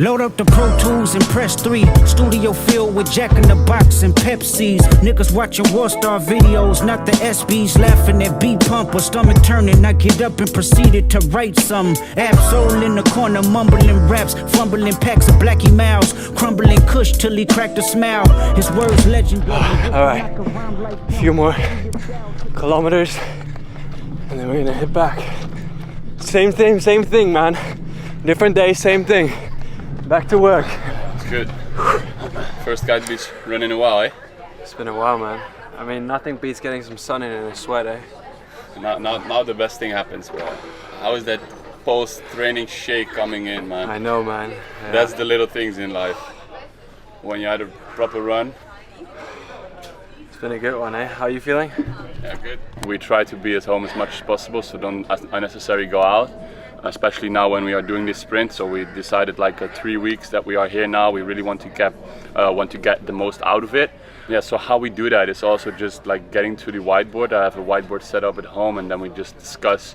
Load up the Pro Tools and press 3. Studio filled with Jack in the Box and Pepsis. Niggas watching War Star videos, not the SBs. Laughing at beat pump or stomach turning. I get up and proceeded to write some. Absol in the corner, mumbling raps, fumbling packs of Blackie Mouse, crumbling Kush till he cracked a smile. His words legendary. Alright, a few more kilometers and then we're gonna hit back. Same thing, man. Different day, same thing. Back to work. It's good. First guide beach run in a while, eh? It's been a while, man. I mean, nothing beats getting some sun in a sweat, eh? Now the best thing happens, bro. How is that post-training shake coming in, man? I know, man. Yeah. That's the little things in life. When you had a proper run. It's been a good one, eh? How are you feeling? Yeah, good. We try to be at home as much as possible, so don't unnecessarily go out. Especially now when we are doing this sprint, so we decided like 3 weeks that we are here now. We really want to get the most out of it. Yeah. So how we do that is also just like getting to the whiteboard. I have a whiteboard set up at home, and then we just discuss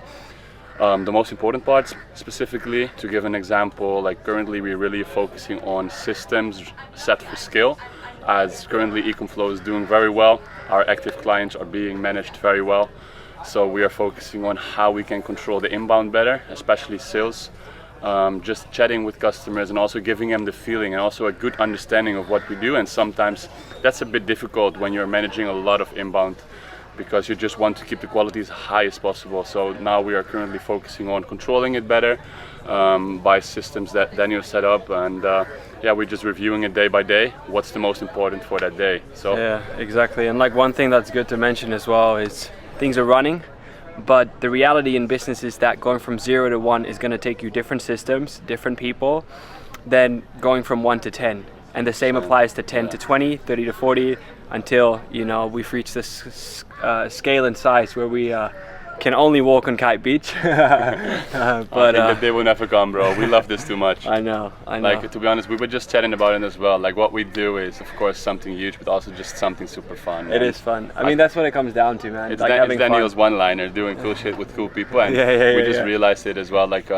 the most important parts. Specifically, to give an example, like currently we're really focusing on systems set for scale. As currently Ecom Flow is doing very well, our active clients are being managed very well. So we are focusing on how we can control the inbound better, especially sales. Just chatting with customers and also giving them the feeling and also a good understanding of what we do. And sometimes that's a bit difficult when you're managing a lot of inbound because you just want to keep the quality as high as possible. So now we are currently focusing on controlling it better by systems that Daniel set up. And yeah, we're just reviewing it day by day. What's the most important for that day? So yeah, exactly. And like one thing that's good to mention as well is things are running, but the reality in business is that going from 0 to 1 is going to take you different systems, different people, than going from 1 to 10. And the same applies to 10 to 20, 30 to 40, until, you know, we've reached this scale and size where we can only walk on Kite Beach. But I think that day will never come, bro. We love this too much. I know. Like, to be honest, we were just chatting about it as well. Like, what we do is, of course, something huge, but also just something super fun. It is fun. I mean, that's what it comes down to, man. It's, like it's Daniel's one-liner, doing cool shit with cool people, and we just realized it as well. Like,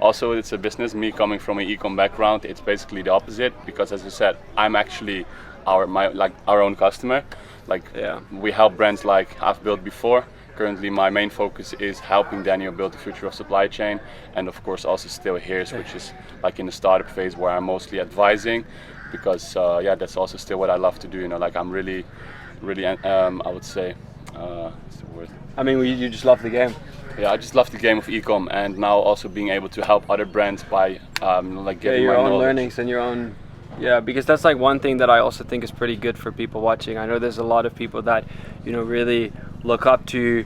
also, it's a business. Me coming from an Ecom background, it's basically the opposite. Because, as you said, I'm actually our own customer. Like, we help brands like I've built before. Currently, my main focus is helping Daniel build the future of supply chain, and of course also still Here's, which is like in the startup phase where I'm mostly advising, because yeah, that's also still what I love to do. You know, like I'm really, I would say, what's the word? I mean, you just love the game. Yeah, I just love the game of Ecom, and now also being able to help other brands by like getting your my own knowledge. learnings and your own. Yeah, because that's like one thing that I also think is pretty good for people watching. I know there's a lot of people that, you know, really look up to,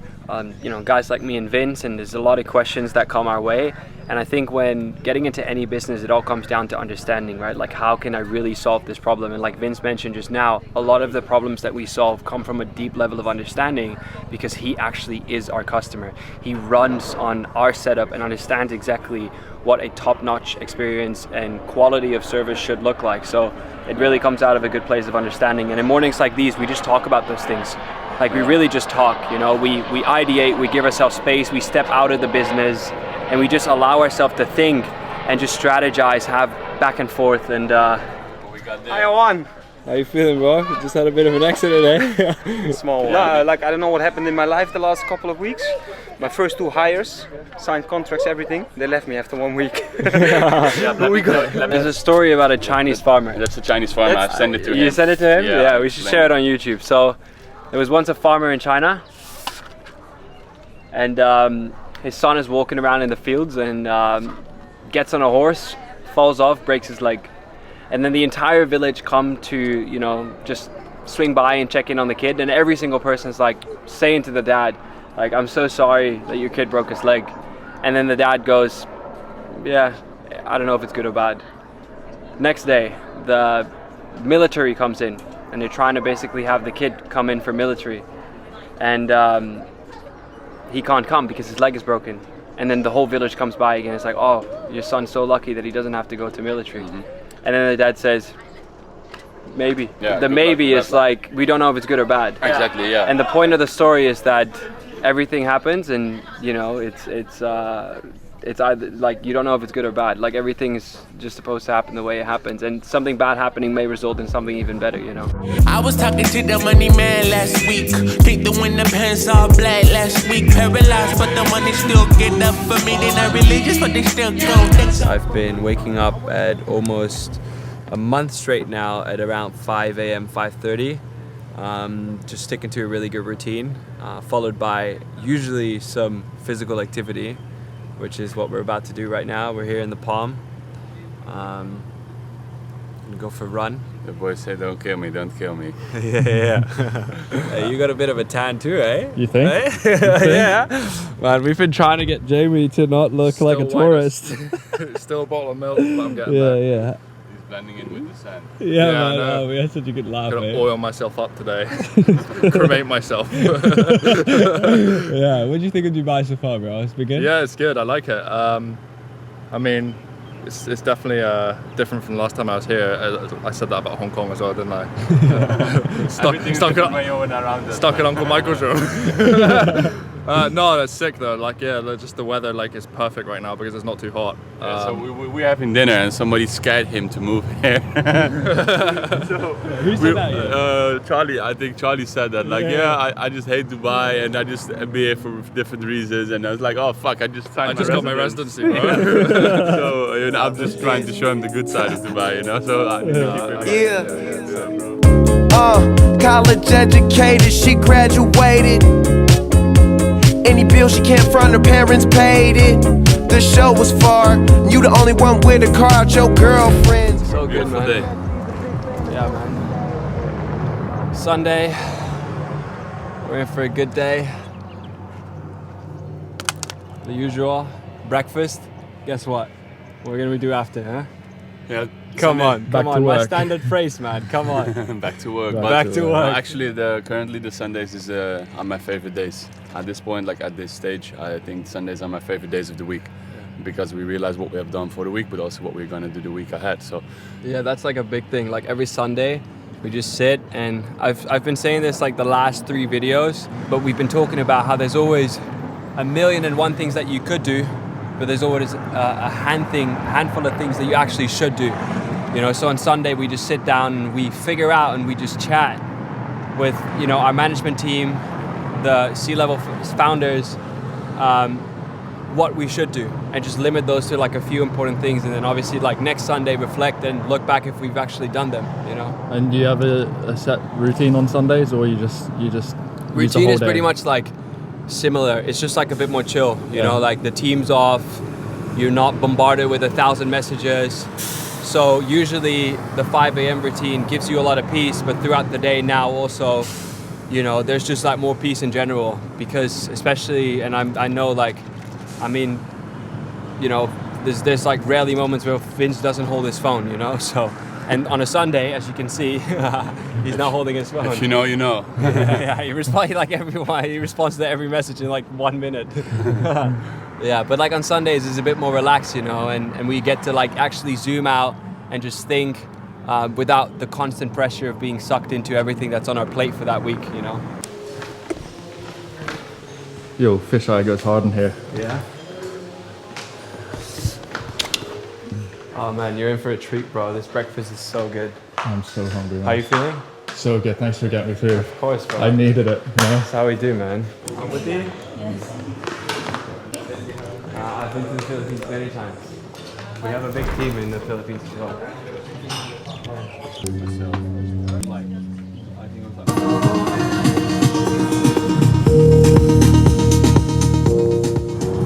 you know, guys like me and Vince, and there's a lot of questions that come our way. And I think when getting into any business, it all comes down to understanding, right? Like, how can I really solve this problem? And like Vince mentioned just now, a lot of the problems that we solve come from a deep level of understanding because he actually is our customer. He runs on our setup and understands exactly what a top-notch experience and quality of service should look like. So it really comes out of a good place of understanding. And in mornings like these, we just talk about those things. Like, we really just talk, you know, we ideate, we give ourselves space, we step out of the business, and we just allow ourselves to think and just strategize, have back and forth. And I won. How you feeling, bro? You just had a bit of an accident, eh? Small one. Yeah, like I don't know what happened in my life the last couple of weeks. My first 2 hires, signed contracts, everything. They left me after 1 week. There's a story about a Chinese farmer. That's a Chinese farmer. I've sent it to him. You sent it to him? Yeah, we should share it on YouTube. So there was once a farmer in China, and his son is walking around in the fields and gets on a horse, falls off, breaks his leg. And then the entire village come to, you know, just swing by and check in on the kid. And every single person is like saying to the dad, like, I'm so sorry that your kid broke his leg. And then the dad goes, yeah, I don't know if it's good or bad. Next day, the military comes in and they're trying to basically have the kid come in for military. And he can't come because his leg is broken. And then the whole village comes by again. It's like, oh, your son's so lucky that he doesn't have to go to military. Mm-hmm. And then the dad says, maybe. Yeah, the maybe is like, we don't know if it's good or bad. Exactly, yeah. And the point of the story is that everything happens, and you know, it's it's either like you don't know if it's good or bad. Like everything's just supposed to happen the way it happens, and something bad happening may result in something even better, you know. I was talking to the money man last week. Think the window pants all black last week. Paralyzed, but the money still get up for me. They're not religious, but they still go. I've been waking up at almost a month straight now at around 5 a.m., 5:30. Just sticking to a really good routine, followed by usually some physical activity, which is what we're about to do right now. We're here in the Palm. Gonna go for a run. The boys say, "Don't kill me, don't kill me." Yeah. Hey, you got a bit of a tan too, eh? You think? Eh? You think? Yeah. Man, we've been trying to get Jamie to not look like a tourist. Still a bottle of milk, but I'm getting Yeah, there. yeah. He's blending in with the sand. Yeah, I man. know. Oh, we had such a good laugh, Gonna eh? oil myself up today. Cremate myself. Yeah, what do you think of Dubai so far, bro? It's been good? Yeah, it's good. I like it. I mean, it's definitely different from the last time I was here. I said that about Hong Kong as well, didn't I? stuck in Uncle Michael's room. No, that's sick though. Like, yeah, just the weather like is perfect right now because it's not too hot. So we're having dinner and somebody scared him to move here. Who said that? Yeah? Charlie, I think Charlie said that. Like, I just hate Dubai and I just be here for different reasons. And I was like, oh fuck, I just signed got my residency, bro. So you know, I'm just trying to show him the good side of Dubai, you know. So College educated, she graduated. Any bill she can't front, her parents paid it. The show was far, you the only one with a car out your girlfriend. So good, beautiful man. day. Yeah, man. Sunday. We're in for a good day. The usual. Breakfast. Guess what? What we're gonna do after, huh? Yeah. Come on, Back come to on. My work. standard phrase, man. Come on. Back to work. Back to work. Actually, currently the Sundays are my favorite days. At this point, like at this stage, I think Sundays are my favorite days of the week because we realize what we have done for the week, but also what we're gonna do the week ahead. So Yeah, that's like a big thing. Like every Sunday, we just sit, and I've been saying this like the last 3 videos, but we've been talking about how there's always a million and one things that you could do, but there's always a handful of things that you actually should do. You know, so on Sunday we just sit down and we figure out and we just chat with, you know, our management team, the C-level founders, what we should do, and just limit those to like a few important things, and then obviously like next Sunday reflect and look back if we've actually done them, you know. And do you have a set routine on Sundays, or you just use the Routine whole is pretty day? much like similar. It's just like a bit more chill, you know, like the team's off, you're not bombarded with 1,000 messages. So usually the 5 a.m. routine gives you a lot of peace, but throughout the day now also, you know, there's just like more peace in general, because especially, and I know like, I mean, you know, there's like rarely moments where Vince doesn't hold his phone, you know, so, and on a Sunday, as you can see, he's not holding his phone. if you know, you know. Yeah, he responds like everyone. He responds to every message in like 1 minute. Yeah, but like on Sundays it's a bit more relaxed, you know, and we get to like actually zoom out and just think without the constant pressure of being sucked into everything that's on our plate for that week, you know. Yo, fisheye goes hard in here. Yeah. Oh man, you're in for a treat, bro. This breakfast is so good. I'm so hungry, man. How you feeling? So good. Thanks for getting me through. Of course, bro. I needed it, you know? That's how we do, man. With you? I've been to the Philippines many times. We have a big team in the Philippines as well.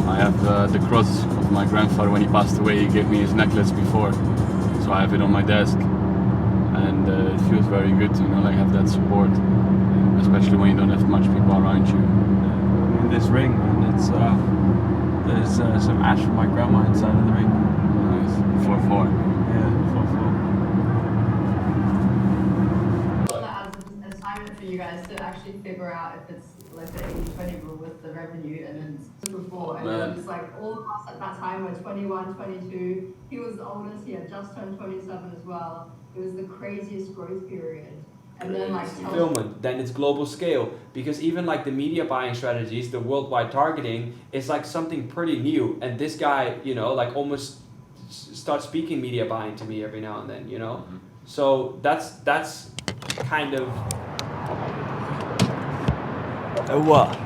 I have the cross of my grandfather when he passed away. He gave me his necklace before, so I have it on my desk, and it feels very good to, you know, like have that support, especially when you don't have much people around you. In this ring, and it's there's some ash from my grandma inside of the ring. Nice. 4-4. Yeah, 4-4. As an assignment for you guys to actually figure out if it's like the 80-20 rule with the revenue, and then Super 4, and it was like all of us at that time were 21, 22. He was the oldest, he had just turned 27 as well. It was the craziest growth period. and then like tell fulfillment, then it's global scale. Because even like the media buying strategies, the worldwide targeting is like something pretty new. And this guy, you know, like almost starts speaking media buying to me every now and then, you know. So that's kind of. What?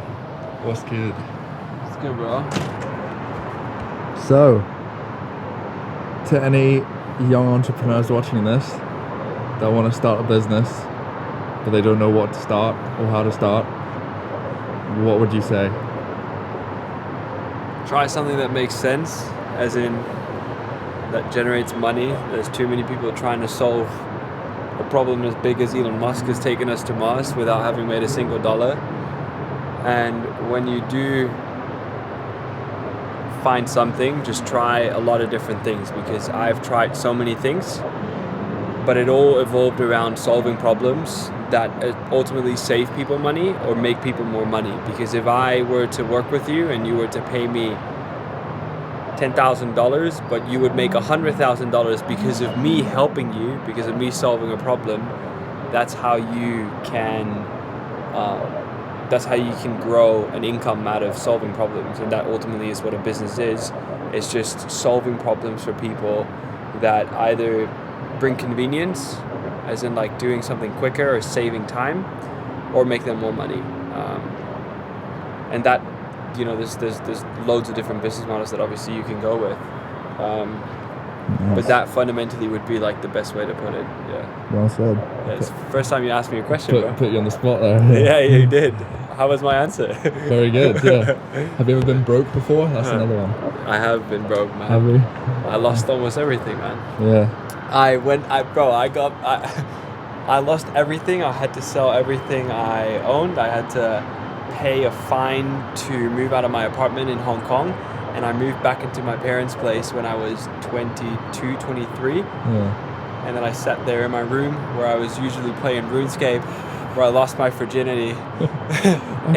What's good? It's good, bro. So, to any young entrepreneurs watching this that want to start a business, but they don't know what to start or how to start, what would you say? Try something that makes sense, as in that generates money. There's too many people trying to solve a problem as big as Elon Musk has taken us to Mars without having made a single dollar. And when you do find something, just try a lot of different things, because I've tried so many things, but it all evolved around solving problems that ultimately save people money or make people more money. Because if I were to work with you and you were to pay me $10,000, but you would make $100,000 because of me helping you, because of me solving a problem, that's how you can grow an income out of solving problems. And that ultimately is what a business is. It's just solving problems for people that either bring convenience, as in like doing something quicker or saving time, or make them more money. And that, you know, there's loads of different business models that obviously you can go with. But that fundamentally would be like the best way to put it. Yeah. Well said. Yeah, it's the first time you asked me a question, bro. Put you on the spot there. Yeah, you did. How was my answer? Very good, yeah. Have you ever been broke before? That's another one. I have been broke, man. Have you? I lost almost everything, man. Yeah. I lost everything. I had to sell everything I owned. I had to pay a fine to move out of my apartment in Hong Kong. And I moved back into my parents' place when I was 22, 23. Yeah. And then I sat there in my room where I was usually playing RuneScape, where I lost my virginity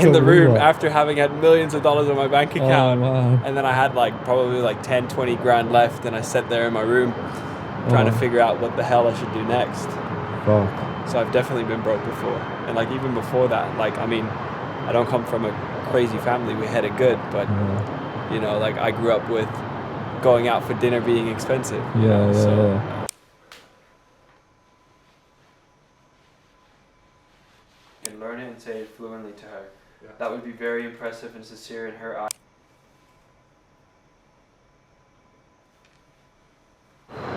in the room after having had millions of dollars in my bank account. Oh, wow. And then I had probably 10, 20 grand left, and I sat there in my room trying to figure out what the hell I should do next. Fuck. So I've definitely been broke before. And even before that, I don't come from a crazy family. We had it good, but you know, I grew up with going out for dinner being expensive. Yeah. And learn it and say it fluently to her. Yeah. That would be very impressive and sincere in her eyes.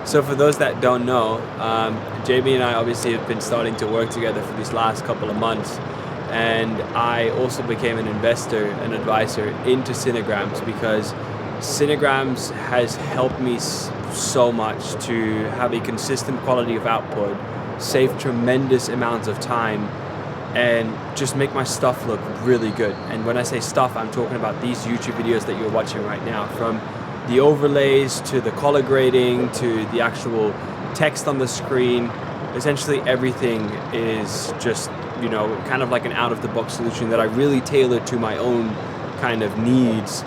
So for those that don't know, Jamie and I obviously have been starting to work together for these last couple of months. And I also became an investor and advisor into Cinegrams, because Cinegrams has helped me so much to have a consistent quality of output, save tremendous amounts of time, and just make my stuff look really good. And when I say stuff, I'm talking about these YouTube videos that you're watching right now, from the overlays to the color grading to the actual text on the screen. Essentially everything is just, you know, kind of like an out-of-the-box solution that I really tailored to my own kind of needs,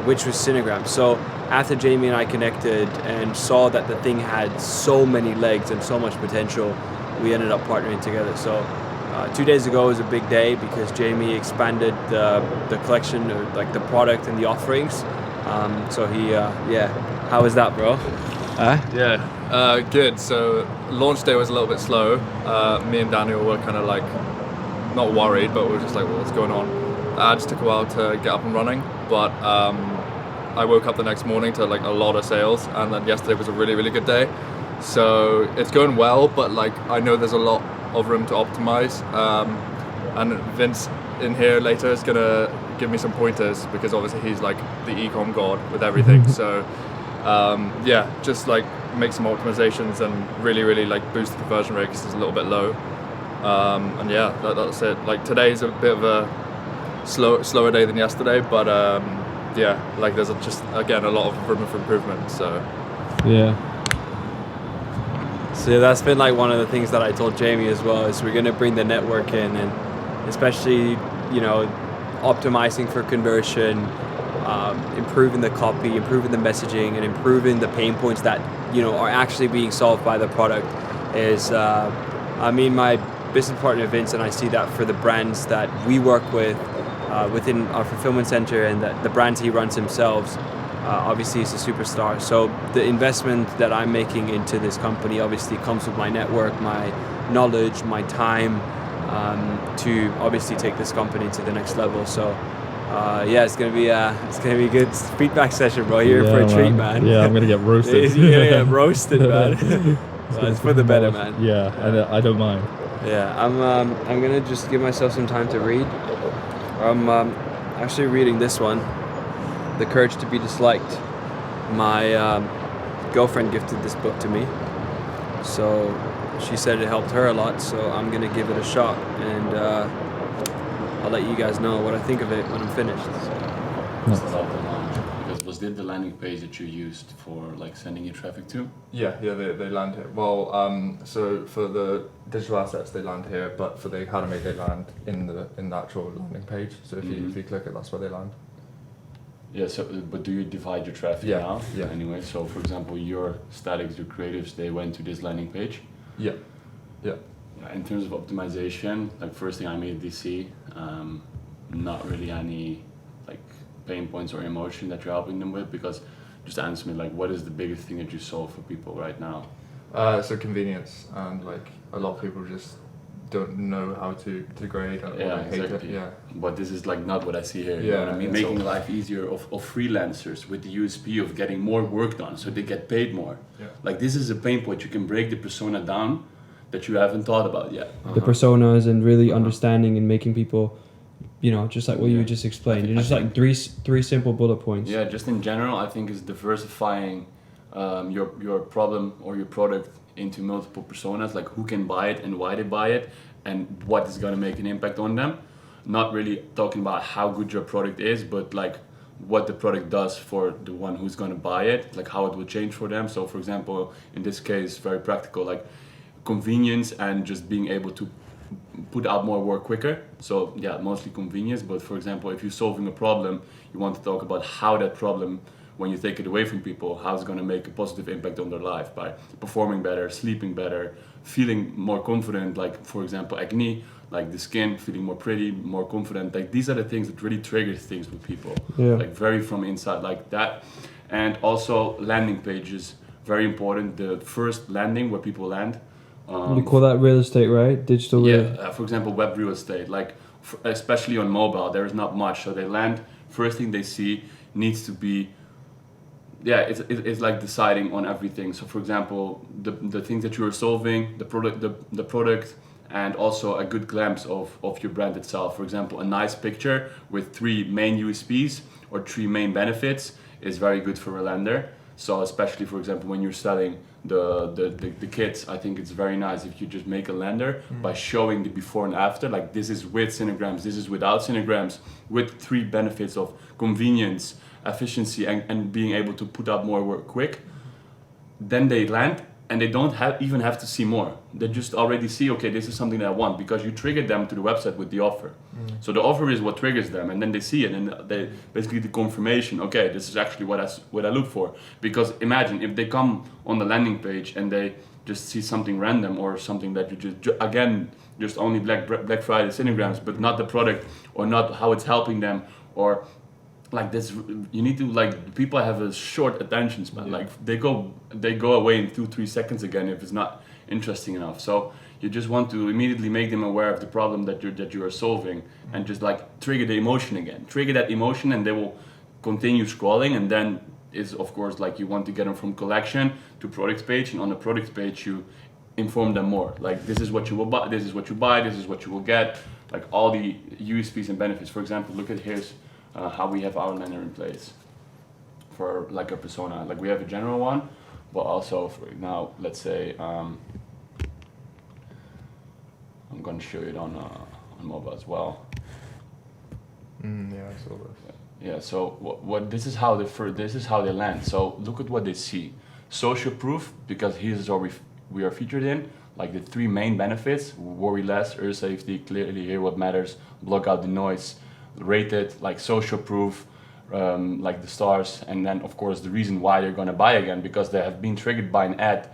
which was Cinegram. So after Jamie and I connected and saw that the thing had so many legs and so much potential, we ended up partnering together. So 2 days ago was a big day, because Jamie expanded the collection, the product and the offerings. So he, how was that, bro? Good. So launch day was a little bit slow. Me and Daniel were kind of not worried, but we were just well, what's going on? It just took a while to get up and running, but I woke up the next morning to a lot of sales, and then yesterday was a really, really good day. So it's going well, but I know there's a lot of room to optimize. And Vince in here later is gonna give me some pointers, because obviously he's the Ecom god with everything. So just make some optimizations and really boost the conversion rate, because it's a little bit low. And that's it. Today's a bit of a slower day than yesterday, but there's just again a lot of room for improvement. So So that's been one of the things that I told Jamie as well, is we're gonna bring the network in, and especially, you know, optimizing for conversion, improving the copy, improving the messaging, and improving the pain points that, you know, are actually being solved by the product is I mean, my business partner Vince and I see that for the brands that we work with within our fulfillment center and the brands he runs himself. Obviously, he's a superstar. So the investment that I'm making into this company obviously comes with my network, my knowledge, my time to obviously take this company to the next level. So yeah, it's gonna be a good feedback session, bro. You're in for a treat, man. Yeah, I'm gonna get roasted. You're gonna get roasted, man. It's for the better, man. Yeah, I don't mind. Yeah, I'm gonna just give myself some time to read. I'm actually reading this one, The Courage to Be Disliked. My girlfriend gifted this book to me, so she said it helped her a lot. So I'm gonna give it a shot, and I'll let you guys know what I think of it when I'm finished. Because was this the landing page that you used for like sending your traffic to? Yeah, they land here. Well, so for the digital assets they land here, but for the academy they land in the actual landing page. So if you click it, that's where they land. Yeah. So, but do you divide your traffic now? Yeah. Anyway, so for example, your statics, your creatives, they went to this landing page. Yeah. In terms of optimization, like first thing I immediately see, not really any like pain points or emotion that you're helping them with, because just answer me like, what is the biggest thing that you solve for people right now? So convenience, and like a lot of people just don't know how to grade or Yeah, hate exactly. it. Yeah. But this is like not what I see here. You Yeah, know what I mean? yeah. Making life easier of freelancers with the USP of getting more work done, so they get paid more. Yeah. Like this is a pain point. You can break the persona down that you haven't thought about yet. The personas and really understanding and making people, you know, just like what you just explained. Just like three simple bullet points. Yeah, just in general, I think is diversifying your problem or your product into multiple personas, like who can buy it and why they buy it and what is going to make an impact on them. Not really talking about how good your product is, but like what the product does for the one who's going to buy it, like how it will change for them. So for example, in this case, very practical, like convenience and just being able to put out more work quicker. So yeah, mostly convenience. But for example, if you're solving a problem, you want to talk about how that problem, when you take it away from people, how it's going to make a positive impact on their life by performing better, sleeping better, feeling more confident. Like for example, acne, like the skin, feeling more pretty, more confident. Like these are the things that really trigger things with people. Yeah. Like very from inside, like that. And also landing pages, very important. The first landing where people land. You call that real estate, right? Digital real. Yeah, for example, web real estate, like especially on mobile, there is not much. So they land, first thing they see needs to be, yeah, it's like deciding on everything. So for example, the things that you are solving, the product, and also a good glimpse of your brand itself. For example, a nice picture with 3 main USPs or 3 main benefits is very good for a lender. So especially, for example, when you're selling the kits, I think it's very nice if you just make a lender by showing the before and after, like this is with cinnagrams, this is without cinnagrams, with 3 benefits of convenience, efficiency, and being able to put out more work quick. Then they land and they don't even have to see more. They just already see, okay, this is something that I want, because you triggered them to the website with the offer. So the offer is what triggers them, and then they see it, and they basically the confirmation, okay, this is actually what I look for. Because imagine if they come on the landing page and they just see something random or something that you just only Black Friday cinnagrams, but not the product or not how it's helping them, or like this, you need to, like, people have a short attention span. Like they go away in 2-3 seconds again if it's not interesting enough. So you just want to immediately make them aware of the problem that you are solving, and just like trigger the emotion again. Trigger that emotion, and they will continue scrolling. And then is of course like you want to get them from collection to product page, and on the product page you inform them more. Like this is what you will buy, this is what you buy, this is what you will get. Like all the USPs and benefits. For example, look at here's how we have our lender in place for like a persona. Like we have a general one, but also for now, let's say I'm going to show you it on mobile as well. Yeah, I saw this. Yeah. So what this is how they land. So look at what they see. Social proof, because here's what we are featured in. Like the 3 main benefits: worry less, earth safety, clearly hear what matters, block out the noise, rated, like social proof, like the stars, and then of course the reason why they're going to buy again, because they have been triggered by an ad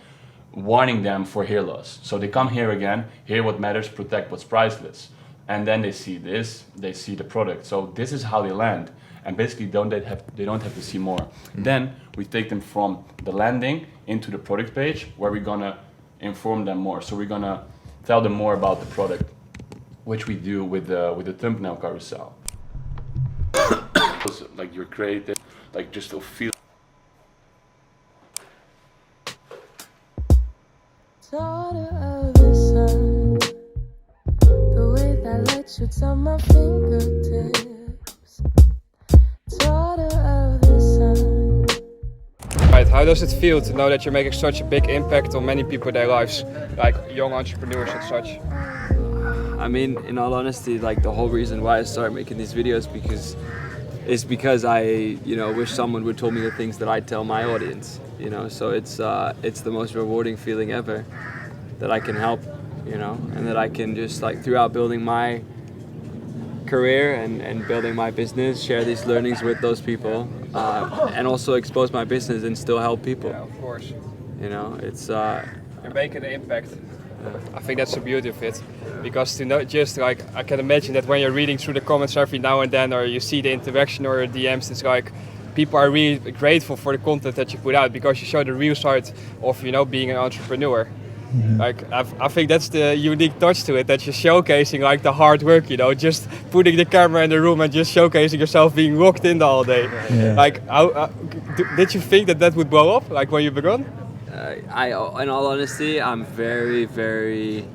warning them for hair loss. So they come here again, hear what matters, protect what's priceless. And then they see this, they see the product. So this is how they land. And basically they don't have to see more. Then we take them from the landing into the product page where we're gonna inform them more. So we're gonna tell them more about the product, which we do with the thumbnail carousel. Like you're creative, like just to feel. Daughter of the sun, the way that light shoots on my fingertips. Daughter of the sun. Right, how does it feel to know that you're making such a big impact on many people, their lives, like young entrepreneurs and such? I mean, in all honesty, like the whole reason why I started making these videos because I, wish someone would tell me the things that I tell my audience, so it's the most rewarding feeling ever that I can help, and that I can just like throughout building my career and building my business, share these learnings with those people, and also expose my business and still help people. Yeah, of course. It's You're making an impact. I think that's the beauty of it, because to know, just like I can imagine that when you're reading through the comments every now and then, or you see the interaction or DMs, it's like people are really grateful for the content that you put out because you show the real side of being an entrepreneur. Like I think that's the unique touch to it, that you're showcasing like the hard work, just putting the camera in the room and just showcasing yourself being locked in the all day. Yeah. Like did you think that would blow up like when you began? In all honesty, I'm very, very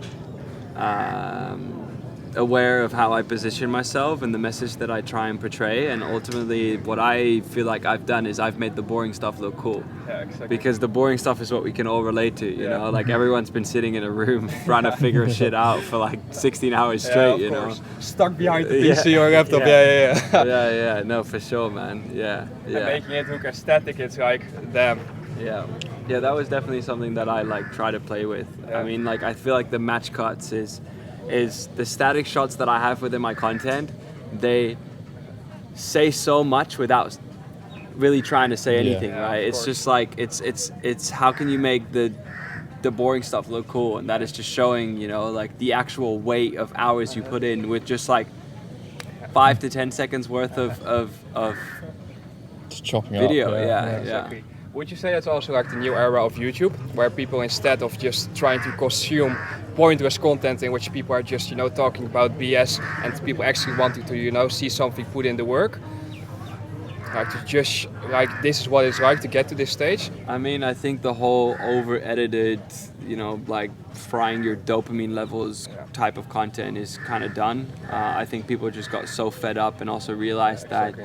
aware of how I position myself and the message that I try and portray. And ultimately, what I feel like I've done is I've made the boring stuff look cool. Yeah, exactly. Because the boring stuff is what we can all relate to, you know? Like everyone's been sitting in a room trying to figure shit out for like 16 hours straight, you know? Stuck behind the PC or laptop, yeah. Yeah, no, for sure, man. Yeah. And making it look aesthetic, it's like, damn. Yeah, that was definitely something that I like try to play with. I mean, like I feel like the match cuts is the static shots that I have within my content. They say so much without really trying to say anything, right? It's just like it's how can you make the boring stuff look cool, and that is just showing, like the actual weight of hours you put in with just like 5 to 10 seconds worth of Just chopping video. up. Exactly. Would you say that's also like the new era of YouTube, where people, instead of just trying to consume pointless content in which people are just, talking about BS, and people actually wanting to, see something put in the work, like to just, like this is what it's like to get to this stage? I mean, I think the whole over-edited, like frying your dopamine levels type of content is kind of done. I think people just got so fed up and also realized that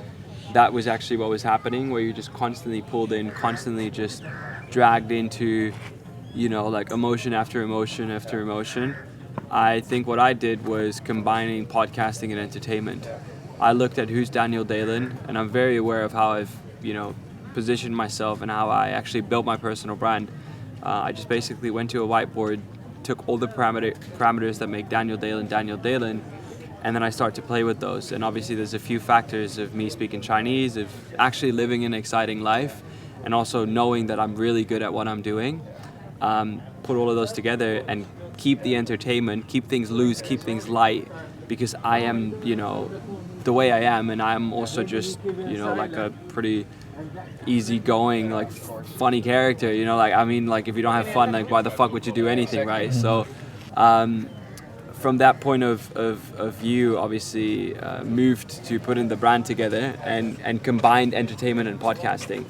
was actually what was happening, where you just constantly pulled in, constantly just dragged into, like emotion after emotion after emotion. I think what I did was combining podcasting and entertainment. I looked at who's Daniel Dalen, and I'm very aware of how I've, positioned myself and how I actually built my personal brand. I just basically went to a whiteboard, took all the parameters that make Daniel Dalen, and then I start to play with those. And obviously there's a few factors of me speaking Chinese, of actually living an exciting life, and also knowing that I'm really good at what I'm doing. Put all of those together and keep the entertainment, keep things loose, keep things light, because I am, the way I am, and I'm also just, like a pretty easygoing, like funny character, like if you don't have fun, like why the fuck would you do anything, right? So, from that point of view, obviously moved to putting the brand together and combined entertainment and podcasting.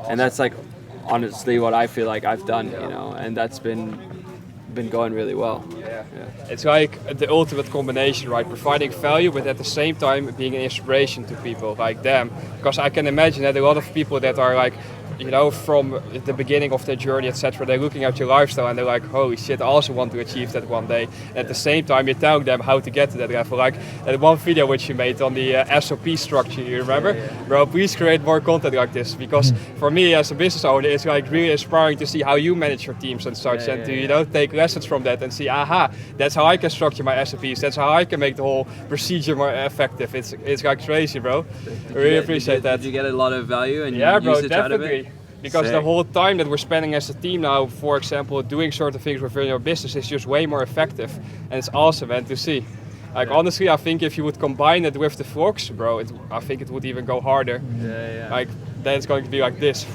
And that's like honestly what I feel like I've done, and that's been going really well. Yeah. It's like the ultimate combination, right? Providing value, but at the same time being an inspiration to people like them. Because I can imagine that a lot of people that are like, from the beginning of their journey, etc., they're looking at your lifestyle and they're like, holy shit, I also want to achieve that one day. And at the same time, you're telling them how to get to that level. Like that one video which you made on the SOP structure, you remember? Bro, please create more content like this, because for me as a business owner, it's like really inspiring to see how you manage your teams and such, to take lessons from that and see, aha, that's how I can structure my SOPs, that's how I can make the whole procedure more effective. It's like crazy, bro. I really appreciate that. Did you get a lot of value and bro, usage out of it? Because the Sick. whole time that we're spending as a team now, for example, doing certain things within your business is just way more effective, and it's awesome, man, to see. Like honestly, I think if you would combine it with the vlogs, bro, I think it would even go harder. Yeah. Like then it's going to be like this.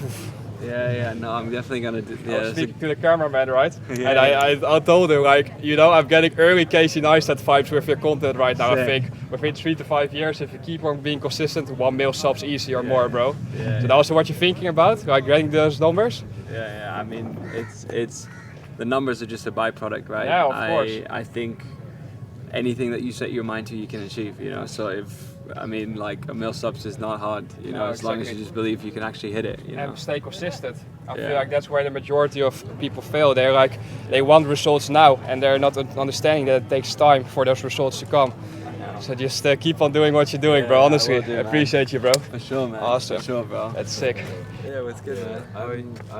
Yeah. No, I'm definitely gonna do. I Yeah, was that's speaking to the cameraman, right? Yeah, And I told him, like, you know, I'm getting early Casey Neistat vibes with your content right now. I Sick. think within 3 to 5 years, if you keep on being consistent, 1 mil subs easy or more, bro. Yeah, So that's what you're thinking about, like getting those numbers? Yeah. I mean, it's the numbers are just a byproduct, right? Yeah, of course. I think anything that you set your mind to, you can achieve. You know, so I mean, like 1 mil subs is not hard. You know, No, as long as exactly. you just believe you can actually hit it. You know. And stay consistent. I Yeah. feel like that's where the majority of people fail. They're like, they want results now, and they're not understanding that it takes time for those results to come. So just keep on doing what you're doing, bro. Yeah, I Honestly, will do, I man. appreciate you, bro. For sure, man. Awesome. For sure, bro. That's sick. Yeah, what's good, man?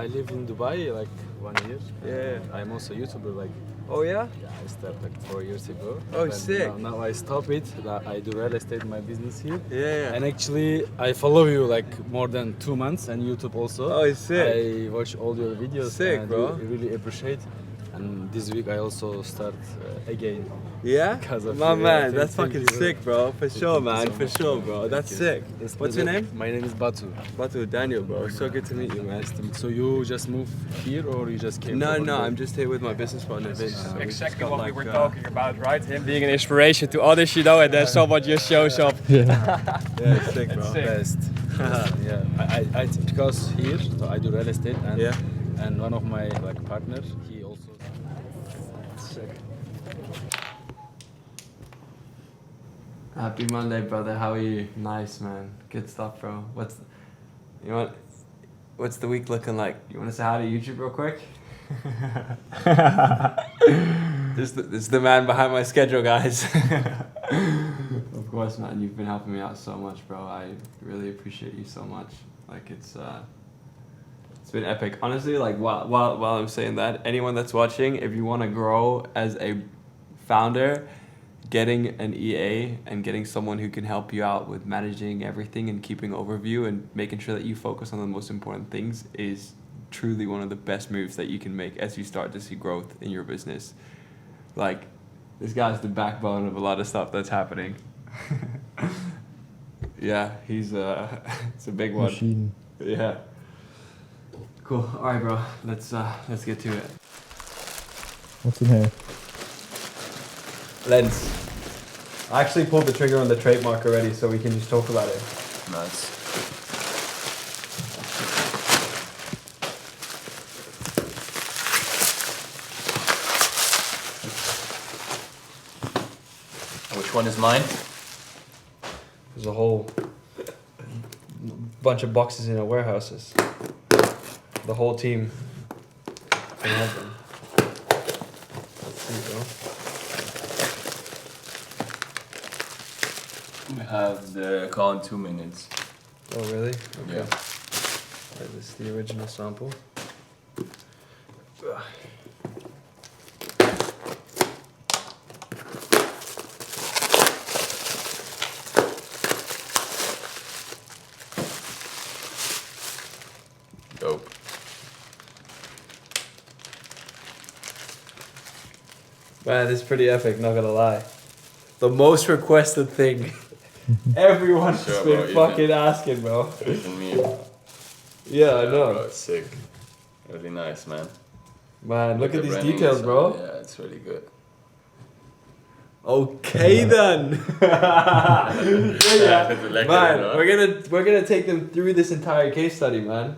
I live in Dubai like 1 year. Yeah. I'm also a YouTuber. Like Oh yeah. I started like 4 years ago. Oh, And sick. Now I stop it. I do real estate my business here. Yeah. And actually I follow you like more than 2 months and YouTube also. Oh, sick. I watch all your videos. Sick, and bro. I really appreciate. And this week I also start again. Yeah? Because of My you. man, Thank- that's thank fucking you, bro. sick, bro. For sure, you man. so For much, sure, bro. bro. That's Thank sick. you. It's What's your pleasure. name? My name is Batu. Batu Daniel, bro. So good to meet you, man. So you just moved here or you just came? No, from no, Dubai? I'm just here with my business partner, Vince. So we just Exactly got, what we like, were talking about, right? Him being an inspiration to others, you know, and then someone just shows up. Yeah, it's sick, bro. sick. Best. Yeah, I because here so I do real estate and Yeah. and one of my like partners he also. Happy Monday, brother. How are you? Nice, man. Good stuff, bro. What's the week looking like? You want to say hi to YouTube real quick? This is the man behind my schedule, guys. Of course, man. You've been helping me out so much, bro. I really appreciate you so much. Like it's been epic. Honestly, like while I'm saying that, anyone that's watching, if you want to grow as a founder, getting an EA and getting someone who can help you out with managing everything and keeping overview and making sure that you focus on the most important things is truly one of the best moves that you can make as you start to see growth in your business. Like, this guy's the backbone of a lot of stuff that's happening. Yeah, he's it's a big one. Machine. Yeah. Cool. All right, bro. Let's get to it. What's in here? Lens. I actually pulled the trigger on the trademark already, so we can just talk about it. Nice. Which one is mine? There's a whole bunch of boxes in our warehouses. The whole team can have them. There you go. We have the call in 2 minutes. Oh, really? Okay. Yeah. Alright, this is the original sample. Dope. Man, this is pretty epic, not gonna lie. The most requested thing. Everyone's Sure, been bro, you fucking can- asking, bro. Even me. Yeah, I know. Bro, it's sick. Really nice, man. Man, look The at these branding details, is- bro. Yeah, it's really good. Okay then. Yeah, Yeah. it's lekker, Man, no? we're gonna take them through this entire case study, man.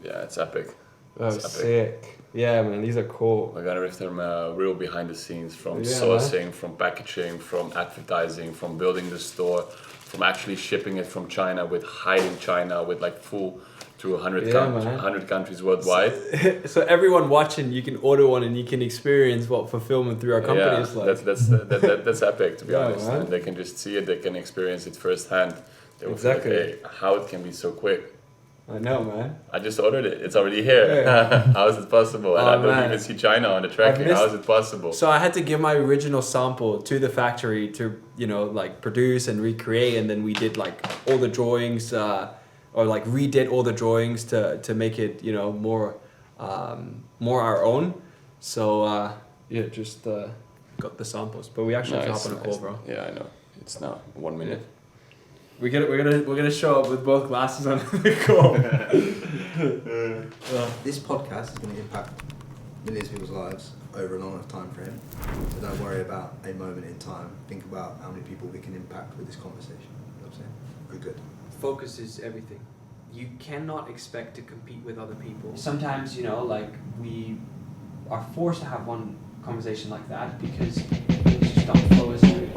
Yeah, it's epic. Oh, It's epic. sick. Yeah, man, these are cool. We're gonna riff them real behind the scenes from Yeah, sourcing, from packaging, from advertising, from building the store, from actually shipping it from China with hiding China with like full to 100, Yeah, man. 100 countries worldwide. So everyone watching, you can order one and you can experience what fulfillment through our company is like. That's epic to be Yeah, honest. man. And they can just see it, they can experience it firsthand. They will Exactly. feel like, hey, how it can be so quick. I know, man. I just ordered it. It's already here. Yeah. How is it possible? And Oh, I don't man. even see China on the tracking. missed- How is it possible? So I had to give my original sample to the factory to, like produce and recreate, and then we did like all the drawings or like redid all the drawings to make it, you know, more our own. So just got the samples, but we actually have to hop on a call, bro. Yeah, I know. It's now 1 minute. We're gonna show up with both glasses on the call. This podcast is going to impact millions of people's lives over a long enough time frame. So don't worry about a moment in time. Think about how many people we can impact with this conversation. You know what I'm saying? We're good. Focus is everything. You cannot expect to compete with other people. Sometimes, you know, like we are forced to have one conversation like that because things just don't flow as smooth.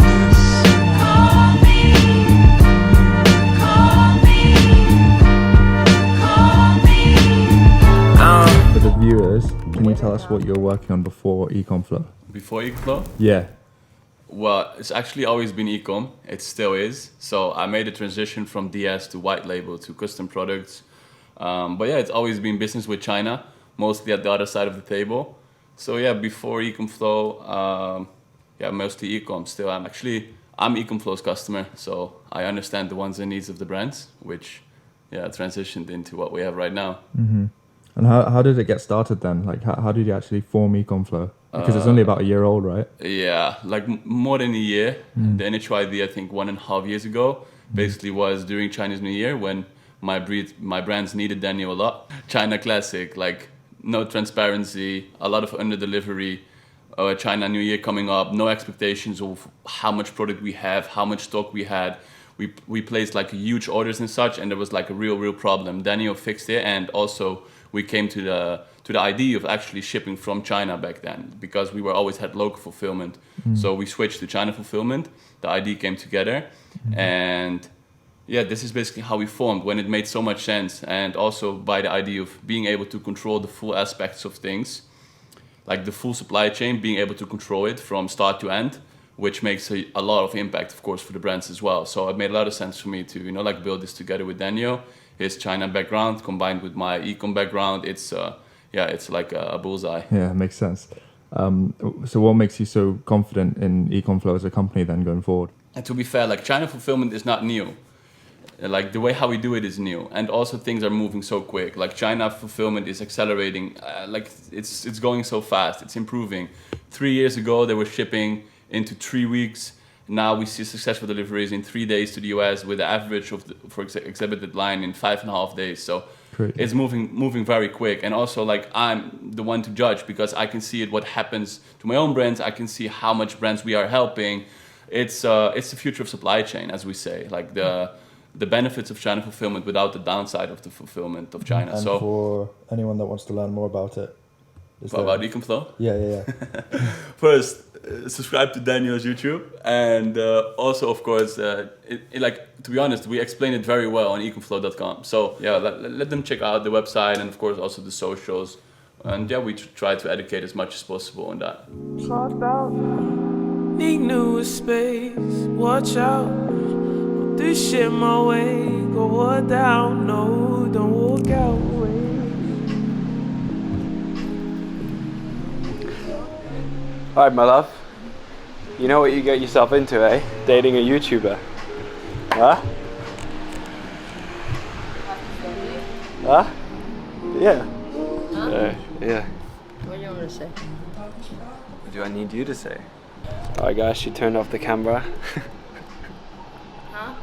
For the viewers, can you tell us what you're working on before Ecom Flow? Before Ecom Flow? Yeah. Well, it's actually always been Ecom. It still is. So I made a transition from DS to white label to custom products. But yeah, it's always been business with China, mostly at the other side of the table. So yeah, before Ecom Flow, mostly Ecom. Still, I'm Ecom Flow's customer, so I understand the wants and needs of the brands, which transitioned into what we have right now. Mm-hmm. And how did it get started then? Like, how did you actually form Ecom Flow? Because it's only about a year old, right? Yeah, like more than a year. The initial idea, I think 1.5 years ago, basically was during Chinese New Year when my brands needed Daniel a lot. China Classic, like no transparency, a lot of under delivery. China New Year coming up, no expectations of how much product we have, how much stock we had. We placed like huge orders and such, and there was like a real problem. Daniel fixed it, and also we came to the idea of actually shipping from China back then, because we always had local fulfillment. So we switched to China fulfillment. The idea came together, and yeah, this is basically how we formed when it made so much sense, and also by the idea of being able to control the full aspects of things, like the full supply chain, being able to control it from start to end, which makes a lot of impact, of course, for the brands as well. So it made a lot of sense for me to, you know, like build this together with Daniel. His China background combined with my Ecom background, it's like a bullseye. Yeah, makes sense. So what makes you so confident in Ecom Flow as a company then going forward? And to be fair, like China fulfillment is not new. Like the way how we do it is new, and also things are moving so quick. Like China fulfillment is accelerating. Like it's going so fast. It's improving. 3 years ago they were shipping into 3 weeks. Now we see successful deliveries in 3 days to the US with the average of for exhibited line in 5.5 days. So it's moving very quick. And also like I'm the one to judge because I can see what happens to my own brands. I can see how much brands we are helping. It's the future of supply chain, as we say. Like the benefits of China fulfillment without the downside of the fulfillment of China. And so for anyone that wants to learn more about it. About Ecom Flow? Yeah. First, subscribe to Daniel's YouTube, and also, of course, like to be honest, we explain it very well on ecomflow.com. So yeah, let them check out the website and of course also the socials, and yeah, we try to educate as much as possible on that. Need new space, watch out. This shit my way, go down, no, don't walk out. Alright, my love. You know what you get yourself into, eh? Dating a YouTuber. Huh? Huh? Yeah. Huh? Yeah. What do you want me to say? What do I need you to say? Alright guys, she turned off the camera. Huh?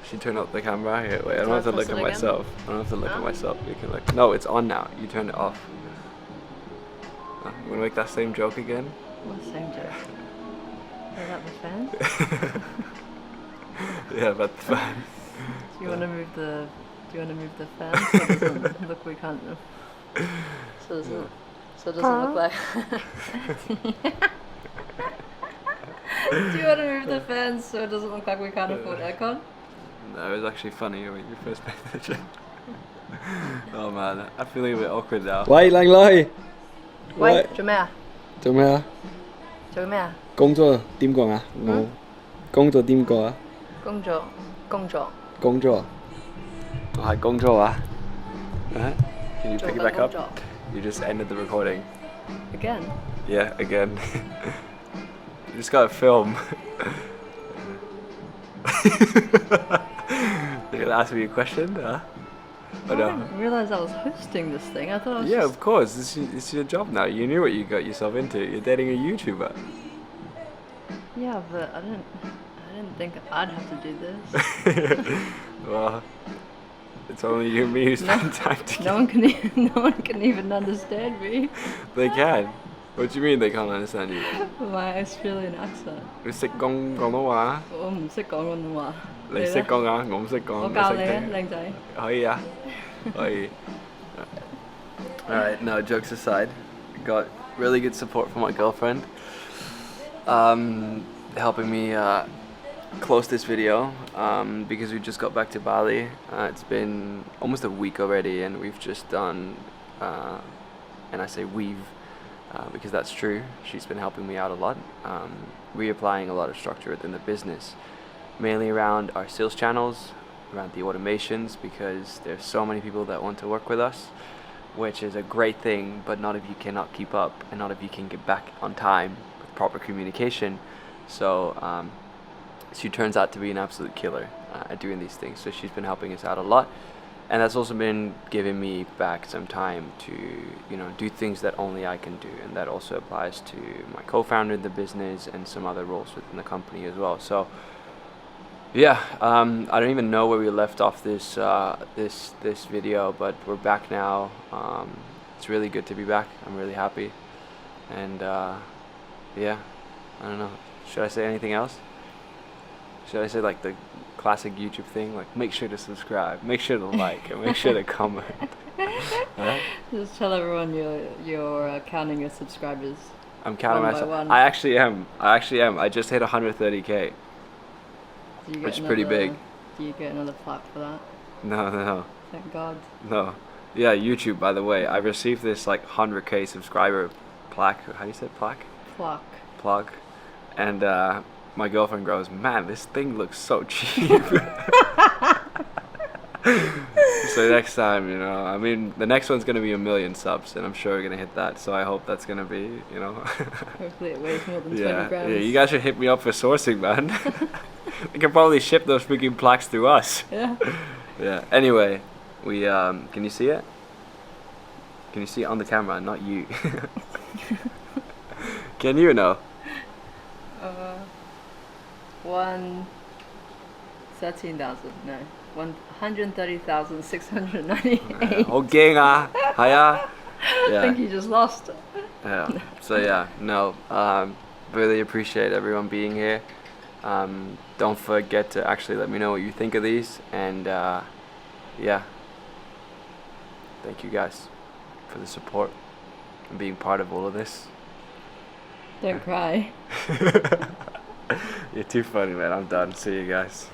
She turned off the camera. Here, wait, I don't have to look at myself. I don't have to look at myself. You can look. No, it's on now. You turned it off. You wanna make that same joke again? What same joke? About the fans? Yeah, about the fans. Do you wanna move the fans so it doesn't look we can't so it doesn't look like Do you wanna move the fans so it doesn't look like we can't afford aircon? No, it was actually funny when you first made the joke. Oh man, I feel a bit awkward now. Wait, Lang Lai! 喂，做咩啊？做咩啊？做咩啊？工作點講啊？我工作點講啊？工作，工作。工作。我係工作啊。Can you pick it back up? You just ended the recording. Again? Yeah, again. You just gotta film. You gonna ask me a question? Huh? I didn't realise I was hosting this thing. I thought I was Yeah, just... of course. It's your job now. You knew what you got yourself into. You're dating a YouTuber. Yeah, but I didn't think I'd have to do this. Well, it's only you and me who spend time together. No one can even understand me. They can. What do you mean they can't understand you? My Australian accent. 你識講廣東話？我唔識講廣東話。你識講啊？我唔識講。我教你啊，靚仔。可以啊，可以。Alright, no, jokes aside, got really good support from my girlfriend, helping me close this video because we just got back to Bali. It's been almost a week already, and we've just done, and I say we've because that's true. She's been helping me out a lot, reapplying a lot of structure within the business, mainly around our sales channels, around the automations, because there's so many people that want to work with us, which is a great thing, but not if you cannot keep up and not if you can get back on time with proper communication. So she turns out to be an absolute killer at doing these things. So she's been helping us out a lot, and that's also been giving me back some time to, you know, do things that only I can do, and that also applies to my co-founder in the business and some other roles within the company as well. So yeah, I don't even know where we left off this this video, but we're back now. It's really good to be back. I'm really happy, and yeah, I don't know. Should I say anything else? Should I say like the classic YouTube thing, like make sure to subscribe, make sure to like, and make sure to comment? Right? Just tell everyone you're counting your subscribers. I'm counting one by myself. one. I actually am. I just hit 130K. Which is pretty big. Do you get another plaque for that? No. Thank God. No. Yeah, YouTube, by the way. I received this like 100K subscriber plaque. How do you say plaque? Plaque. And my girlfriend goes, man, this thing looks so cheap. So next time, you know, I mean, the next one's going to be 1 million subs, and I'm sure we're going to hit that. So I hope that's going to be, you know. Hopefully it weighs more than 20 grams. Yeah, you guys should hit me up for sourcing, man. We can probably ship those freaking plaques through us. Yeah. Yeah. Anyway, we can you see it? Can you see it on the camera? Not you. Can you know? 113,000. No. 130,698. 好驚啊！係啊。I think you just lost. Yeah. So yeah, no. Really appreciate everyone being here. Don't forget to actually let me know what you think of these, and yeah, thank you guys for the support and being part of all of this. Don't cry. You're too funny, man. I'm done. See you guys.